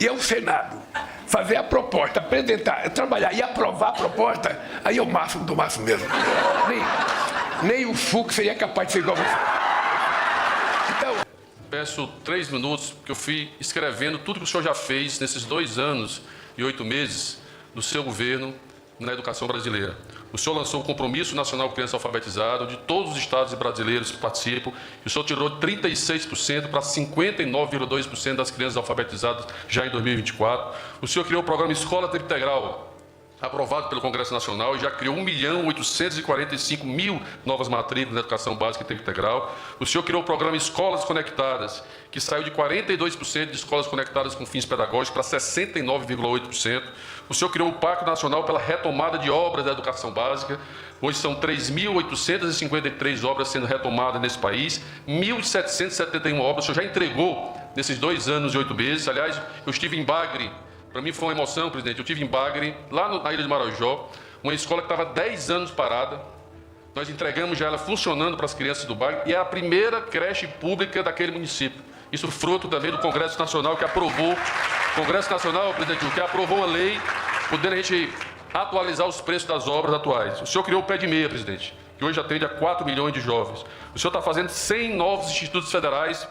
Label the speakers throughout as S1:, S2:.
S1: e ao Senado fazer a proposta, apresentar, trabalhar e aprovar a proposta, aí é o máximo do máximo mesmo. Nem o Fux seria capaz de ser igual a você. Então,
S2: peço 3 minutos, porque eu fui escrevendo tudo que o senhor já fez nesses 2 anos e 8 meses do seu governo na educação brasileira. O senhor lançou o Compromisso Nacional com Criança Alfabetizada, de todos os estados brasileiros que participam, e o senhor tirou 36% para 59,2% das crianças alfabetizadas já em 2024. O senhor criou o programa Escola Tempo Integral, aprovado pelo Congresso Nacional, e já criou 1.845.000 novas matrículas na educação básica e tempo integral. O senhor criou o programa Escolas Conectadas, que saiu de 42% de escolas conectadas com fins pedagógicos para 69,8%. O senhor criou o Pacto Nacional pela retomada de obras da educação básica. Hoje são 3.853 obras sendo retomadas nesse país, 1.771 obras. O senhor já entregou nesses 2 anos e 8 meses. Aliás, eu estive em Bagre. Para mim foi uma emoção, presidente. Eu estive em Bagre, lá na Ilha de Marajó, uma escola que estava 10 anos parada. Nós entregamos já ela funcionando para as crianças do Bagre e é a primeira creche pública daquele município. Isso fruto também do Congresso Nacional, que aprovou, Congresso Nacional, presidente, que aprovou uma lei podendo a gente atualizar os preços das obras atuais. O senhor criou o Pé de Meia, presidente, que hoje atende a 4 milhões de jovens. O senhor está fazendo 100 novos institutos federais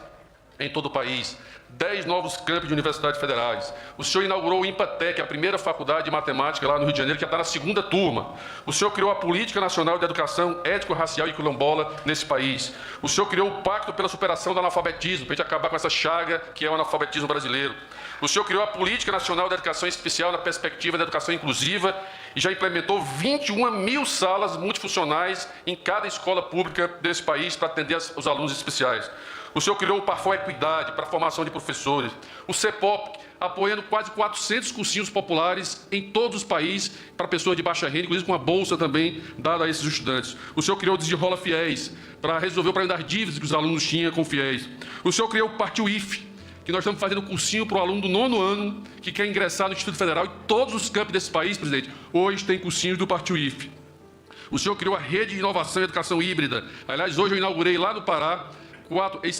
S2: em todo o país, 10 novos campos de universidades federais. O senhor inaugurou o IMPATEC, a primeira faculdade de matemática lá no Rio de Janeiro, que já está na 2ª turma. O senhor criou a Política Nacional de Educação Étnico-Racial e Quilombola nesse país. O senhor criou o Pacto pela Superação do Analfabetismo, para a gente acabar com essa chaga que é o analfabetismo brasileiro. O senhor criou a Política Nacional de Educação Especial na perspectiva da educação inclusiva e já implementou 21.000 salas multifuncionais em cada escola pública desse país para atender os alunos especiais. O senhor criou o Parfor Equidade para a formação de professores. O CEPOP, apoiando quase 400 cursinhos populares em todos os países para pessoas de baixa renda, inclusive com uma bolsa também dada a esses estudantes. O senhor criou o Desenrola Fiéis para resolver o problema das dívidas que os alunos tinham com fiéis. O senhor criou o Partiu IFE, que nós estamos fazendo cursinho para o aluno do 9º ano que quer ingressar no Instituto Federal. E todos os campos desse país, presidente, hoje tem cursinhos do Partiu IFE. O senhor criou a Rede de Inovação e Educação Híbrida. Aliás, hoje eu inaugurei lá no Pará,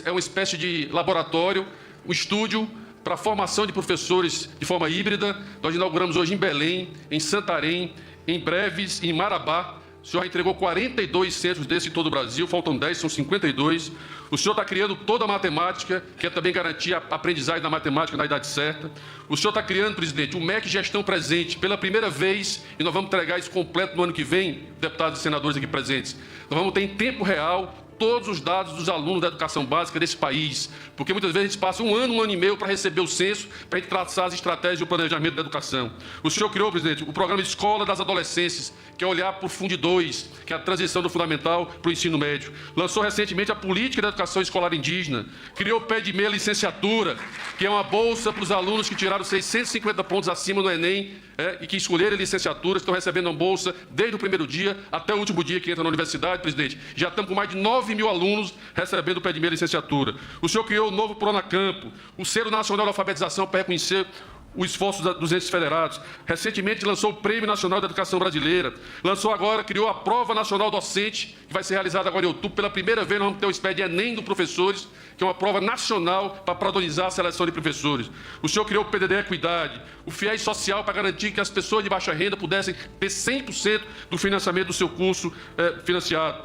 S2: é uma espécie de laboratório, um estúdio para a formação de professores de forma híbrida. Nós inauguramos hoje em Belém, em Santarém, em Breves, em Marabá. O senhor já entregou 42 centros desses em todo o Brasil, faltam 10, são 52. O senhor está criando toda a matemática, que é também garantir a aprendizagem da matemática na idade certa. O senhor está criando, presidente, o MEC Gestão Presente, pela primeira vez, e nós vamos entregar isso completo no ano que vem, deputados e senadores aqui presentes. Nós vamos ter em tempo real todos os dados dos alunos da educação básica desse país, porque muitas vezes a gente passa um ano e meio para receber o censo, para a gente traçar as estratégias e o planejamento da educação. O senhor criou, presidente, o programa Escola das Adolescências, que é olhar para o Fundo 2, que é a transição do fundamental para o ensino médio. Lançou recentemente a Política da Educação Escolar Indígena, criou o Pé de Meia Licenciatura, que é uma bolsa para os alunos que tiraram 650 pontos acima no Enem e que escolheram a licenciatura, estão recebendo uma bolsa desde o primeiro dia até o último dia que entra na universidade, presidente. Já estamos com mais de 9.000 alunos recebendo o Pé de Meia Licenciatura. O senhor criou o novo Pronacampo, o Selo Nacional de Alfabetização para reconhecer o esforço dos entes federados. Recentemente lançou o Prêmio Nacional da Educação Brasileira. Lançou agora, criou a Prova Nacional Docente, que vai ser realizada agora em outubro. Pela primeira vez nós vamos ter uma espécie de Enem dos professores, que é uma prova nacional para padronizar a seleção de professores. O senhor criou o PDD Equidade, o FIES Social para garantir que as pessoas de baixa renda pudessem ter 100% do financiamento do seu curso financiado.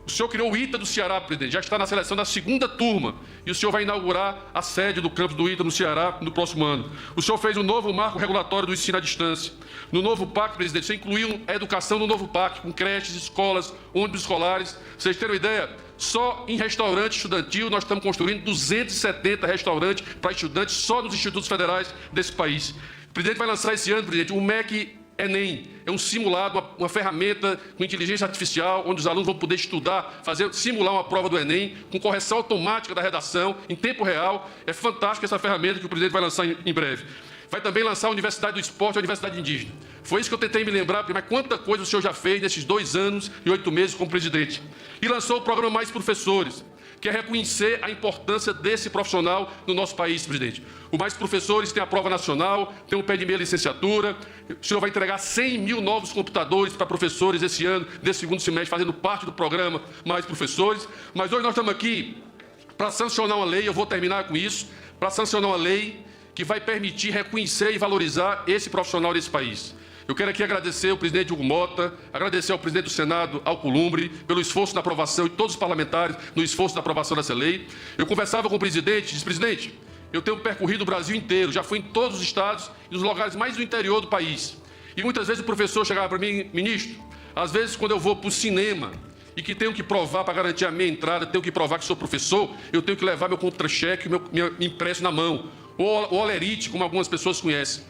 S2: O senhor criou o ITA do Ceará, presidente, já está na seleção da 2ª turma, e o senhor vai inaugurar a sede do campus do ITA no Ceará no próximo ano. O senhor fez um novo marco regulatório do ensino à distância. No novo PAC, presidente, você incluiu a educação no novo PAC, com creches, escolas, ônibus escolares. Pra vocês terem uma ideia, só em restaurante estudantil nós estamos construindo 270 restaurantes para estudantes só nos institutos federais desse país. O presidente vai lançar esse ano, presidente, o MEC Enem, é um simulado, uma ferramenta com inteligência artificial, onde os alunos vão poder estudar, simular uma prova do Enem, com correção automática da redação, em tempo real. É fantástica essa ferramenta que o presidente vai lançar em breve. Vai também lançar a Universidade do Esporte e a Universidade Indígena. Foi isso que eu tentei me lembrar, mas quanta coisa o senhor já fez nesses 2 anos e 8 meses como presidente. E lançou o programa Mais Professores, que é reconhecer a importância desse profissional no nosso país, presidente. O Mais Professores tem a prova nacional, tem o Pé de Meia Licenciatura. O senhor vai entregar 100.000 novos computadores para professores esse ano, desse 2º semestre, fazendo parte do programa Mais Professores. Mas hoje nós estamos aqui para sancionar uma lei, eu vou terminar com isso, para sancionar uma lei que vai permitir reconhecer e valorizar esse profissional desse país. Eu quero aqui agradecer ao presidente Hugo Mota, agradecer ao presidente do Senado, Alcolumbre, pelo esforço na aprovação e todos os parlamentares no esforço na aprovação dessa lei. Eu conversava com o presidente, disse: presidente, eu tenho percorrido o Brasil inteiro, já fui em todos os estados e nos lugares mais do interior do país. E muitas vezes o professor chegava para mim: ministro, às vezes quando eu vou para o cinema e que tenho que provar para garantir a minha entrada, tenho que provar que sou professor, eu tenho que levar meu contra-cheque, meu impresso na mão, ou olerite, como algumas pessoas conhecem.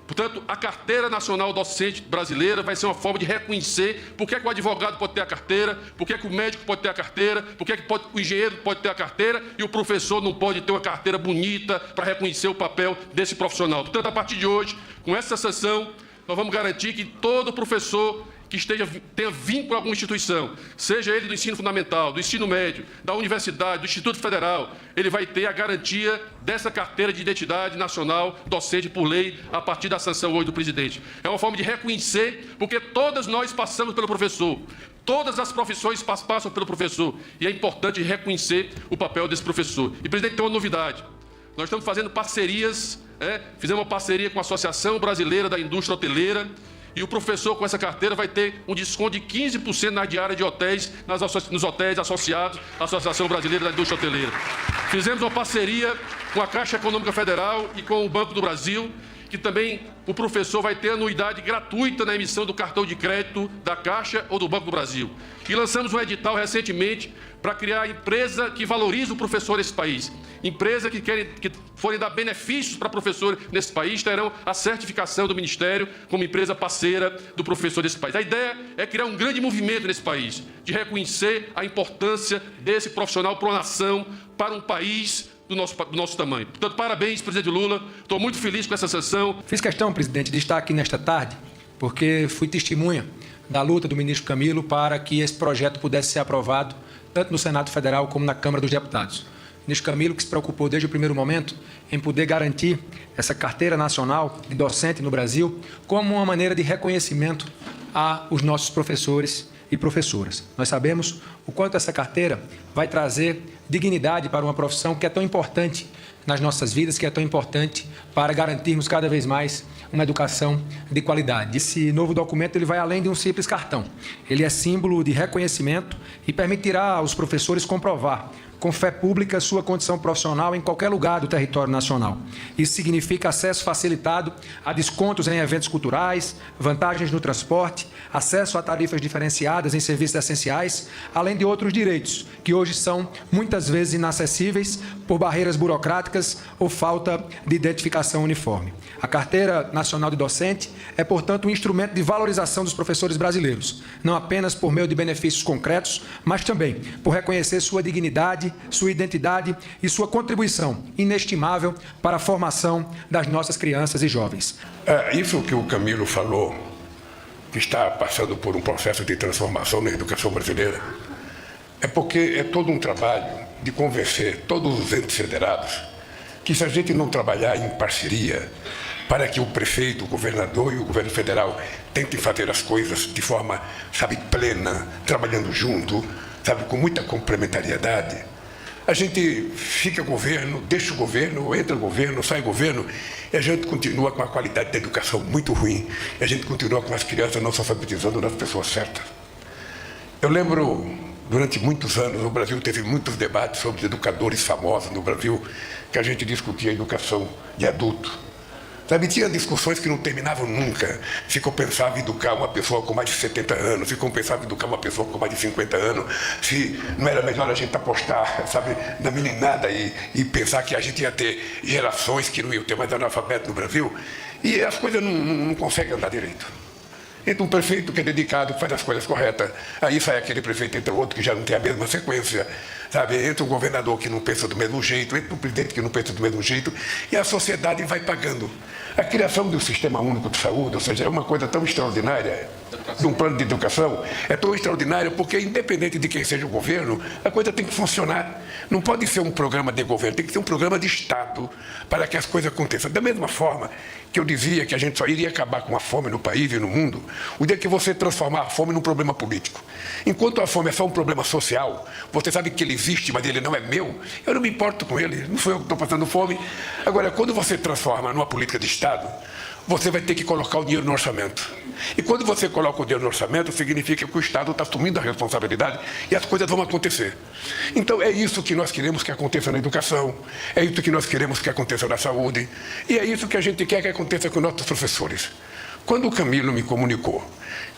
S2: Portanto, a Carteira Nacional Docente Brasileira vai ser uma forma de reconhecer por que o advogado pode ter a carteira, por que o médico pode ter a carteira, por que o engenheiro pode ter a carteira e o professor não pode ter uma carteira bonita para reconhecer o papel desse profissional. Portanto, a partir de hoje, com essa sanção, nós vamos garantir que todo professor que tenha vínculo a alguma instituição, seja ele do ensino fundamental, do ensino médio, da universidade, do Instituto Federal, ele vai ter a garantia dessa carteira de identidade nacional docente por lei a partir da sanção hoje do presidente. É uma forma de reconhecer, porque todas nós passamos pelo professor, todas as profissões passam pelo professor, e é importante reconhecer o papel desse professor. E, presidente, tem uma novidade. Nós estamos fazendo parcerias, fizemos uma parceria com a Associação Brasileira da Indústria Hoteleira, e o professor com essa carteira vai ter um desconto de 15% na diária de hotéis, nos hotéis associados à Associação Brasileira da Indústria Hoteleira. Fizemos uma parceria com a Caixa Econômica Federal e com o Banco do Brasil, que também o professor vai ter anuidade gratuita na emissão do cartão de crédito da Caixa ou do Banco do Brasil. E lançamos um edital recentemente para criar a empresa que valoriza o professor nesse país. Empresas que forem dar benefícios para professores nesse país terão a certificação do Ministério como empresa parceira do professor desse país. A ideia é criar um grande movimento nesse país, de reconhecer a importância desse profissional para uma nação, para um país do nosso tamanho. Portanto, parabéns, presidente Lula. Estou muito feliz com essa sanção.
S3: Fiz questão, presidente, de estar aqui nesta tarde, porque fui testemunha da luta do ministro Camilo para que esse projeto pudesse ser aprovado, tanto no Senado Federal como na Câmara dos Deputados. O ministro Camilo, que se preocupou desde o primeiro momento em poder garantir essa carteira nacional de docente no Brasil como uma maneira de reconhecimento aos nossos professores e professoras. Nós sabemos o quanto essa carteira vai trazer dignidade para uma profissão que é tão importante nas nossas vidas, que é tão importante para garantirmos cada vez mais uma educação de qualidade. Esse novo documento ele vai além de um simples cartão. Ele é símbolo de reconhecimento e permitirá aos professores comprovar com fé pública sua condição profissional em qualquer lugar do território nacional. Isso significa acesso facilitado a descontos em eventos culturais, vantagens no transporte, acesso a tarifas diferenciadas em serviços essenciais, além de outros direitos que hoje são muitas vezes inacessíveis por barreiras burocráticas ou falta de identificação uniforme. A Carteira Nacional de Docente é, portanto, um instrumento de valorização dos professores brasileiros, não apenas por meio de benefícios concretos, mas também por reconhecer sua dignidade, sua identidade e sua contribuição inestimável para a formação das nossas crianças e jovens.
S1: Isso que o Camilo falou, que está passando por um processo de transformação na educação brasileira, é porque é todo um trabalho de convencer todos os entes federados que, se a gente não trabalhar em parceria para que o prefeito, o governador e o governo federal tentem fazer as coisas de forma, plena, trabalhando junto, com muita complementariedade, a gente fica governo, deixa o governo, entra o governo, sai o governo, e a gente continua com a qualidade da educação muito ruim, e a gente continua com as crianças não se alfabetizando nas pessoas certas. Eu lembro, durante muitos anos, o Brasil teve muitos debates sobre educadores famosos no Brasil, que a gente discutia a educação de adulto. Tinha discussões que não terminavam nunca. Se compensava educar uma pessoa com mais de 70 anos, se compensava educar uma pessoa com mais de 50 anos, se não era melhor a gente apostar, na meninada e pensar que a gente ia ter gerações que não iam ter mais analfabeto no Brasil. E as coisas não conseguem andar direito. Entra um prefeito que é dedicado, que faz as coisas corretas, aí sai aquele prefeito, entra outro que já não tem a mesma sequência, entra um governador que não pensa do mesmo jeito, entra um presidente que não pensa do mesmo jeito, e a sociedade vai pagando. A criação do Sistema Único de Saúde, ou seja, é uma coisa tão extraordinária, de um plano de educação, é tão extraordinário porque, independente de quem seja o governo, a coisa tem que funcionar. Não pode ser um programa de governo, tem que ser um programa de Estado para que as coisas aconteçam. Da mesma forma que eu dizia que a gente só iria acabar com a fome no país e no mundo, o dia que você transformar a fome num problema político. Enquanto a fome é só um problema social, você sabe que ele existe, mas ele não é meu, eu não me importo com ele, não sou eu que estou passando fome. Agora, quando você transforma numa política de Estado, você vai ter que colocar o dinheiro no orçamento. E quando você coloca o dinheiro no orçamento, significa que o Estado está assumindo a responsabilidade e as coisas vão acontecer. Então, é isso que nós queremos que aconteça na educação, é isso que nós queremos que aconteça na saúde, e é isso que a gente quer que aconteça com nossos professores. Quando o Camilo me comunicou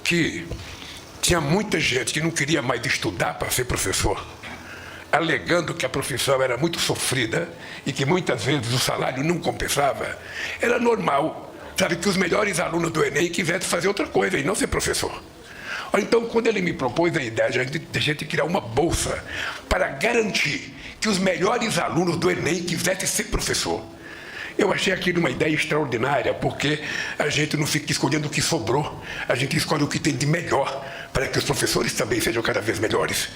S1: que tinha muita gente que não queria mais estudar para ser professor, alegando que a profissão era muito sofrida e que muitas vezes o salário não compensava, era normal, sabe, que os melhores alunos do Enem quisessem fazer outra coisa e não ser professor. Então, quando ele me propôs a ideia de a gente criar uma bolsa para garantir que os melhores alunos do Enem quisessem ser professor, eu achei aquilo uma ideia extraordinária, porque a gente não fica escolhendo o que sobrou, a gente escolhe o que tem de melhor, para que os professores também sejam cada vez melhores.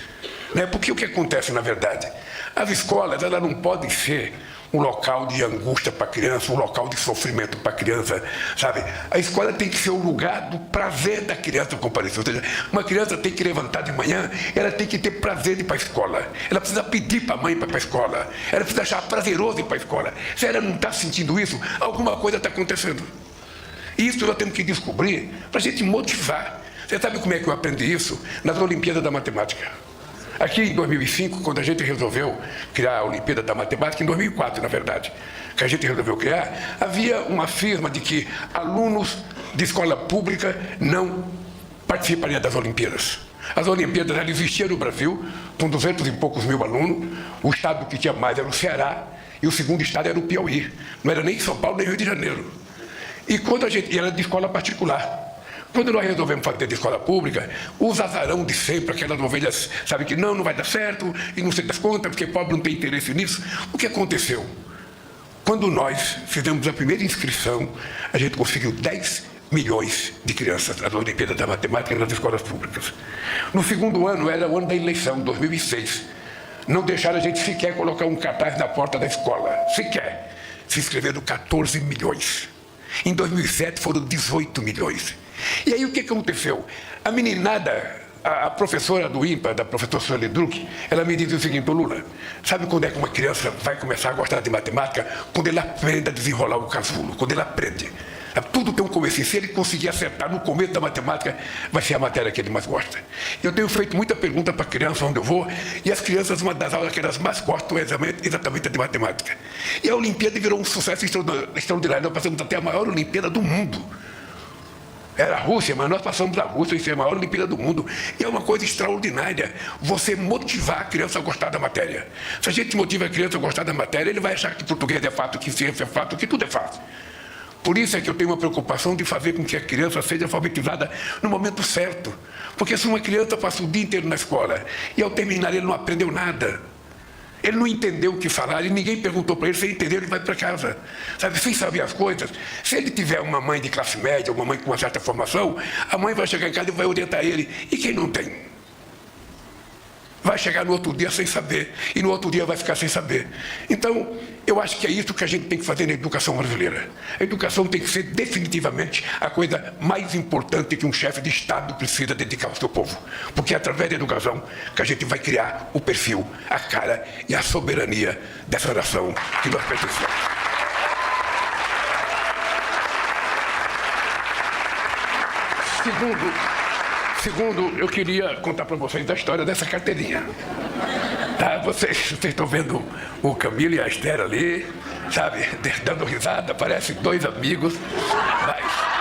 S1: Porque o que acontece, na verdade? As escolas, elas não podem ser um local de angústia para a criança, um local de sofrimento para a criança, sabe? A escola tem que ser o lugar do prazer da criança comparecer. Ou seja, uma criança tem que levantar de manhã, ela tem que ter prazer de ir para a escola. Ela precisa pedir para a mãe para ir para a escola. Ela precisa achar prazeroso ir para a escola. Se ela não está sentindo isso, alguma coisa está acontecendo. E isso nós temos que descobrir para a gente motivar. Você sabe como é que eu aprendi isso? Nas Olimpíadas da Matemática. Aqui em 2005, quando a gente resolveu criar a Olimpíada da Matemática, em 2004, na verdade, que a gente resolveu criar, havia uma firma de que alunos de escola pública não participariam das Olimpíadas. As Olimpíadas elas existiam no Brasil, com 200 e poucos mil alunos. O estado que tinha mais era o Ceará, e o segundo estado era o Piauí. Não era nem São Paulo, nem Rio de Janeiro. E quando e era de escola particular. Quando nós resolvemos fazer de escola pública, os azarão de sempre, aquelas ovelhas, sabe, que não vai dar certo, e não sei das contas, porque pobre não tem interesse nisso. O que aconteceu? Quando nós fizemos a primeira inscrição, a gente conseguiu 10 milhões de crianças nas Olimpíadas da Matemática e nas escolas públicas. No segundo ano, era o ano da eleição, 2006. Não deixaram a gente sequer colocar um cartaz na porta da escola, sequer. Se inscreveram 14 milhões. Em 2007 foram 18 milhões. E aí o que aconteceu? A meninada, a professora do IMPA, da professora Sueli Druck, ela me disse o seguinte: Lula, sabe quando é que uma criança vai começar a gostar de matemática? Quando ele aprende a desenrolar o casulo, quando ele aprende. Tudo tem um começo. Se ele conseguir acertar no começo da matemática, vai ser a matéria que ele mais gosta. Eu tenho feito muita pergunta para crianças onde eu vou, e as crianças, uma das aulas que elas mais gostam é exatamente a de matemática. E a Olimpíada virou um sucesso extraordinário. Nós passamos até a maior Olimpíada do mundo. Era a Rússia, mas nós passamos a Rússia, isso é a maior Olimpíada do mundo. E é uma coisa extraordinária, você motivar a criança a gostar da matéria. Se a gente motiva a criança a gostar da matéria, ele vai achar que português é fato, que ciência é fato, que tudo é fato. Por isso é que eu tenho uma preocupação de fazer com que a criança seja alfabetizada no momento certo. Porque se uma criança passa o dia inteiro na escola e ao terminar ele não aprendeu nada, ele não entendeu o que falar e ninguém perguntou para ele, se ele entendeu, ele vai para casa. Sabe, sem saber as coisas. Se ele tiver uma mãe de classe média, uma mãe com uma certa formação, a mãe vai chegar em casa e vai orientar ele. E quem não tem? Vai chegar no outro dia sem saber, e no outro dia vai ficar sem saber. Então, eu acho que é isso que a gente tem que fazer na educação brasileira. A educação tem que ser definitivamente a coisa mais importante que um chefe de Estado precisa dedicar ao seu povo. Porque é através da educação que a gente vai criar o perfil, a cara e a soberania dessa nação que nós pertencemos. Segundo, eu queria contar para vocês a história dessa carteirinha. Tá? Vocês estão vendo o Camilo e a Esther ali, sabe, dando risada, parecem dois amigos, mas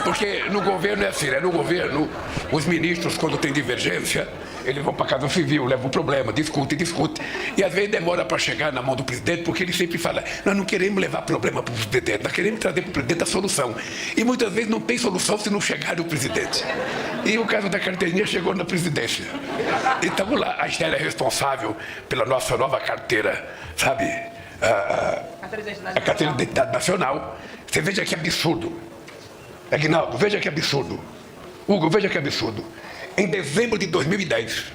S1: porque no governo é assim, né? No governo, os ministros, quando tem divergência, eles vão para a Casa Civil, levam o problema, discute. E às vezes demora para chegar na mão do presidente, porque ele sempre fala: nós não queremos levar problema para o presidente, nós queremos trazer para o presidente a solução. E muitas vezes não tem solução se não chegar no presidente. E o caso da carteirinha chegou na presidência. Então lá, a Esther é responsável pela nossa nova carteira, sabe? A carteira de identidade nacional. Você veja que absurdo. Aguinaldo, veja que absurdo. Hugo, veja que absurdo. Em dezembro de 2010,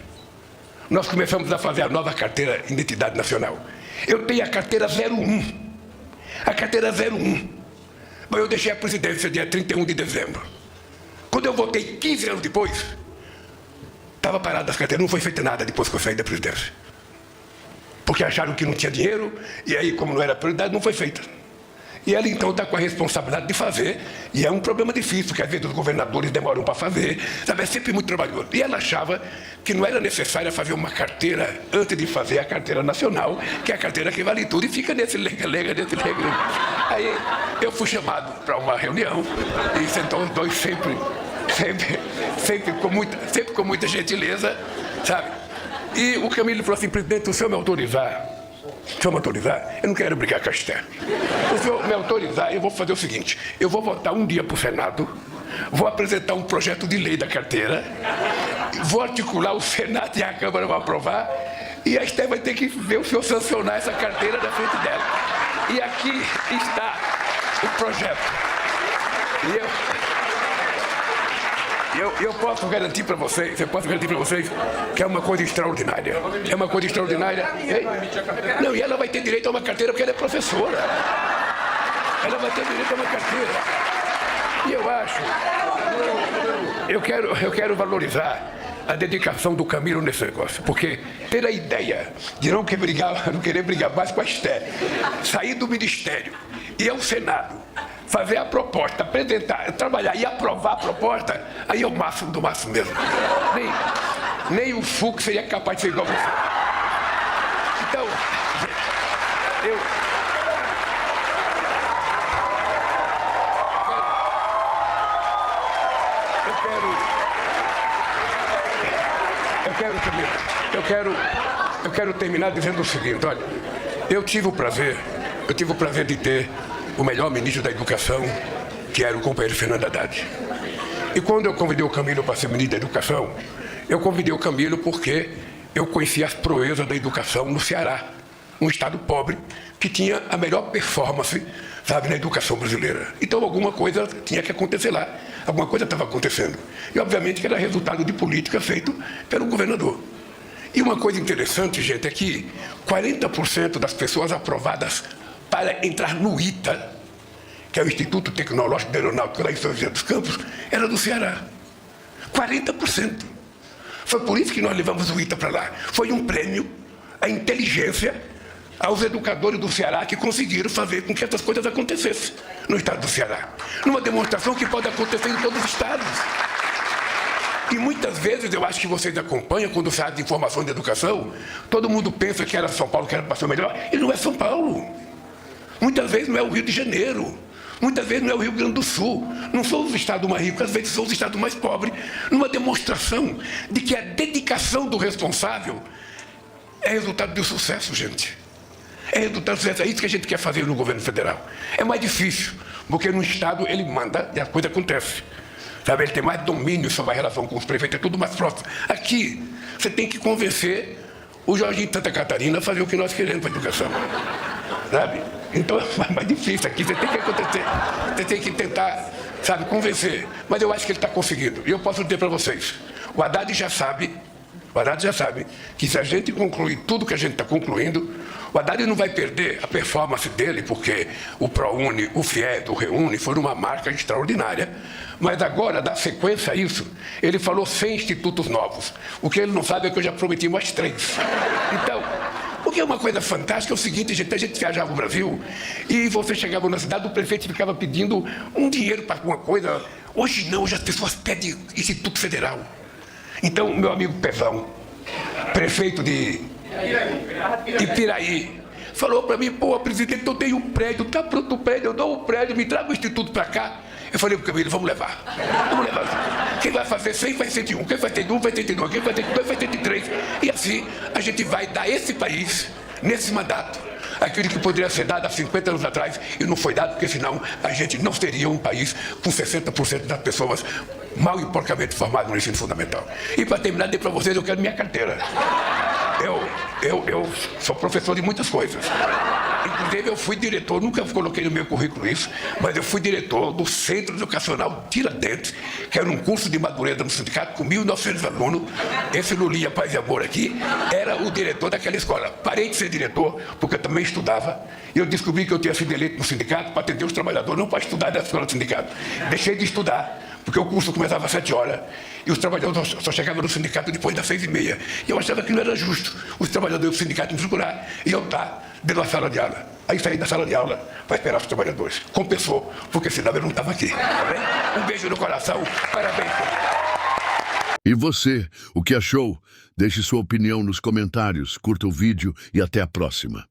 S1: nós começamos a fazer a nova carteira de identidade nacional. Eu tenho a carteira 01. A carteira 01. Mas eu deixei a presidência dia 31 de dezembro. Quando eu voltei 15 anos depois, estava parado das carteiras, não foi feito nada depois que eu saí da presidência. Porque acharam que não tinha dinheiro, e aí, como não era prioridade, não foi feita. E ela, então, está com a responsabilidade de fazer, e é um problema difícil, porque às vezes os governadores demoram para fazer, sabe? É sempre muito trabalhoso. E ela achava que não era necessário fazer uma carteira antes de fazer a carteira nacional, que é a carteira que vale tudo, e fica nesse lega-lega, nesse lega-lega. Aí eu fui chamado para uma reunião, e sentou os dois sempre com muita gentileza, sabe? E o Camilo falou assim: presidente, o senhor me autorizar? Se o senhor me autorizar, eu não quero brigar com a Esther. Se o senhor me autorizar, eu vou fazer o seguinte: eu vou voltar um dia para o Senado, vou apresentar um projeto de lei da carteira, vou articular o Senado e a Câmara para aprovar, e a Esther vai ter que ver o senhor sancionar essa carteira na frente dela. E aqui está o projeto. E eu posso garantir para vocês, que é uma coisa extraordinária. É uma coisa extraordinária. Não, e ela vai ter direito a uma carteira porque ela é professora. Ela vai ter direito a uma carteira. E eu acho, eu quero valorizar a dedicação do Camilo nesse negócio, porque ter a ideia de não querer brigar mais com a Esther, sair do ministério e ao Senado, fazer a proposta, apresentar, trabalhar e aprovar a proposta, aí é o máximo do máximo mesmo. Nem o Fux seria capaz de ser igual a você. Então, eu quero terminar dizendo o seguinte: olha, eu tive o prazer de ter o melhor ministro da Educação, que era o companheiro Fernando Haddad. E quando eu convidei o Camilo para ser ministro da Educação, eu convidei o Camilo porque eu conhecia as proezas da educação no Ceará, um estado pobre que tinha a melhor performance, sabe, na educação brasileira. Então alguma coisa tinha que acontecer lá, alguma coisa estava acontecendo. E obviamente que era resultado de política feita pelo governador. E uma coisa interessante, gente, é que 40% das pessoas aprovadas para entrar no ITA, que é o Instituto Tecnológico da Aeronáutica lá em São José dos Campos, era do Ceará. 40%. Foi por isso que nós levamos o ITA para lá. Foi um prêmio à inteligência aos educadores do Ceará que conseguiram fazer com que essas coisas acontecessem no estado do Ceará. Numa demonstração que pode acontecer em todos os estados. E muitas vezes, eu acho que vocês acompanham, quando se fala de informação de educação, todo mundo pensa que era São Paulo que era para ser o melhor, e não é São Paulo. Muitas vezes não é o Rio de Janeiro, muitas vezes não é o Rio Grande do Sul, não são os estados mais ricos, às vezes são os estados mais pobres, numa demonstração de que a dedicação do responsável é resultado do sucesso, gente. É resultado do sucesso, é isso que a gente quer fazer no governo federal. É mais difícil, porque no estado ele manda e a coisa acontece. Sabe, ele tem mais domínio sobre a relação com os prefeitos, é tudo mais próximo. Aqui, você tem que convencer o Jorginho de Santa Catarina a fazer o que nós queremos para a educação. Sabe? Então é mais difícil aqui, você tem que acontecer, você tem que tentar, sabe, convencer. Mas eu acho que ele está conseguindo. E eu posso dizer para vocês, o Haddad já sabe que se a gente concluir tudo que a gente está concluindo, o Haddad não vai perder a performance dele, porque o ProUni, o FIES, o REUNI foram uma marca extraordinária. Mas agora, dá sequência a isso, ele falou 100 institutos novos. O que ele não sabe é que eu já prometi mais 3. Então, o que é uma coisa fantástica é o seguinte, gente, a gente viajava no Brasil e você chegava na cidade, o prefeito ficava pedindo um dinheiro para alguma coisa. Hoje não, hoje as pessoas pedem Instituto Federal. Então, meu amigo Pezão, prefeito de Ipiraí, falou para mim: pô, presidente, eu tenho um prédio, está pronto o prédio, eu dou o prédio, me traga o instituto para cá. Eu falei para o Camilo: vamos levar. Quem vai fazer 100 vai ser 101, quem vai ter 1 vai ter 2, quem vai ter 2 vai ter 3. E assim a gente vai dar esse país, nesse mandato, aquilo que poderia ser dado há 50 anos atrás e não foi dado, porque senão a gente não teria um país com 60% das pessoas mal e porcamente formadas no ensino fundamental. E para terminar, dei para vocês, eu quero minha carteira. Eu sou professor de muitas coisas. Inclusive, eu fui diretor, nunca coloquei no meu currículo isso, mas eu fui diretor do Centro Educacional Tiradentes, que era um curso de madureza no sindicato com 1.900 alunos. Esse Lulinha Paz e Amor aqui era o diretor daquela escola. Parei de ser diretor, porque eu também estudava, e eu descobri que eu tinha sido eleito no sindicato para atender os trabalhadores, não para estudar na escola do sindicato. Deixei de estudar porque o curso começava às 7 horas e os trabalhadores só chegavam no sindicato depois das 6h30. E eu achava que não era justo. Os trabalhadores do sindicato me procurar e eu estar dentro da sala de aula. Aí saí da sala de aula para esperar os trabalhadores. Compensou, porque senão eu não estava aqui. Tá bem? Um beijo no coração, parabéns.
S4: E você, o que achou? Deixe sua opinião nos comentários, curta o vídeo e até a próxima.